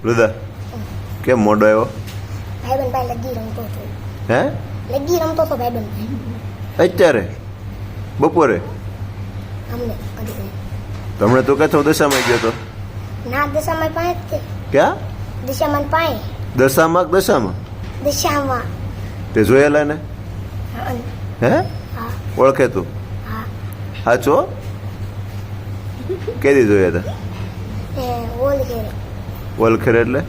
રુદા કેમ મોડો આવ્યો? ભાઈબંધ ભાઈ લગી રમતો હતો. હે? લગી રમતો હતો ભાઈબંધ ભાઈ. અત્યારે બપોરે અમને કદી કદી. તો હમણાં તું કહેતો દશામાં ગયો તો? ના દશામાં પાસે જ તે. ક્યાં? દશામાં પાસે. દશામાં કે દશામાં? દશામાં. તે જોયેલા ને? હા. હે? હા. ઓળખે તું? હા. સાચો? કેદી જોયા હતા? એ ઓલ ઘેરે. ઓળખેર એટલે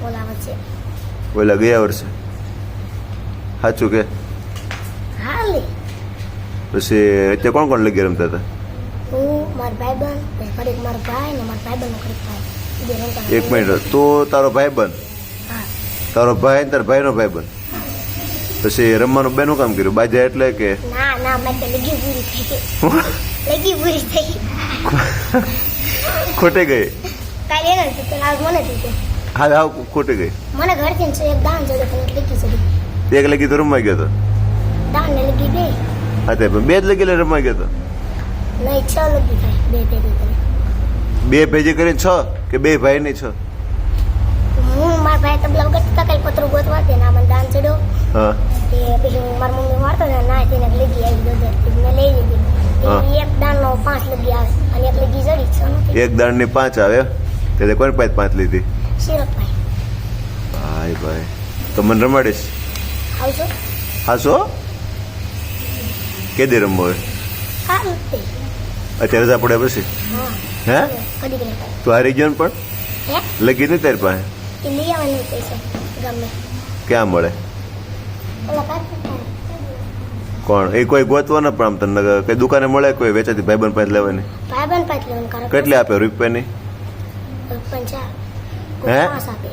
ઓલા વચ્ચે. ઓલા ગયા વર્ષે સાચું કે? હા લે. પછી અત્યારે કોણ કોણ લગી રમતા હતા? હું મારા ભાઈબંધ પછી ઘડીક મારો ભાઈ ને મારા ભાઈબંધનો ઘડીક ભાઈ બે રમતા હતા. એક મિનિટ, તું તારો ભાઈબંધ, હા. તારો ભાઈ ને તારો ભાઈનો ભાઈબંધ, પછી રમવાનું બેનું કામ કર્યું? બાજા એટલે કે? ના ના મેં તો લગી પૂરી થઈ ગઈ. લગી પૂરી થઈ ગઈ. ખોટી ગઈ? કાલે એને તો આજ મને થઈ ગઈ. હા હા ખોટી ગઈ. મને ઘરથી ને એક દાન જોડે પણ એક લગી ચડી. એક લગી તો રમવા ગયો હતો? દાન ને લગી બે. હા તે બે જ લગી લઈને રમવા ગયો હતો? નહીં 6 લગી થાય બે ભેગી કરી. બે ભેજી કરીને 6 કે બે ભાઈ ની 6? હું મારા ભાઈ તબલા વગર કઈ પતરું ગોતવા દે ના મને દાન ચડ્યો. હા તે પછી હું મારી મમ્મી મારતો ને ના તેને લગી આવી દોધે મેં લઈ લીધી. હા. એક દાન નો 5 લગી આવે અને એક લગી જડી 6 નથી. એક દાણ ની 5 આવે તે કોની પાસે 5 લીધી? શિરકભાઈ ભાઈ ભાઈ તો મને રમાડીશ? આવજો. હા શો કેદી રમવો હોય? સારું તે. અત્યારે જ આપણે પછી? હા. હે? કદી કદી. તું હારી ગયો ને પણ હે? લગી નહીં તારી પાસે? એ લઈ આવવાનું પૈસા ગમે. ક્યાં મળે? ઓલા કાઢી કોણ એ કોઈ ગોતવો ને પણ આમ તને કઈ દુકાને મળે કોઈ વેચાતી ભાઈબંધ પાસે લેવાની? ભાઈબંધ પાસે લેવાનું કારણ કેટલી આપે રૂપિયાની? 50 હે? 5 આપે.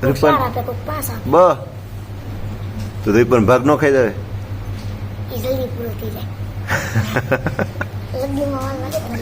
રૂપિયા? 4 આપે કોઈ 5 આપે. બ તો રૂપિયાનો ભાગ નો ખાઈ જાય? એ જલ્દી પૂરો થઈ જાય. લગીમાં વાર લાગે ને.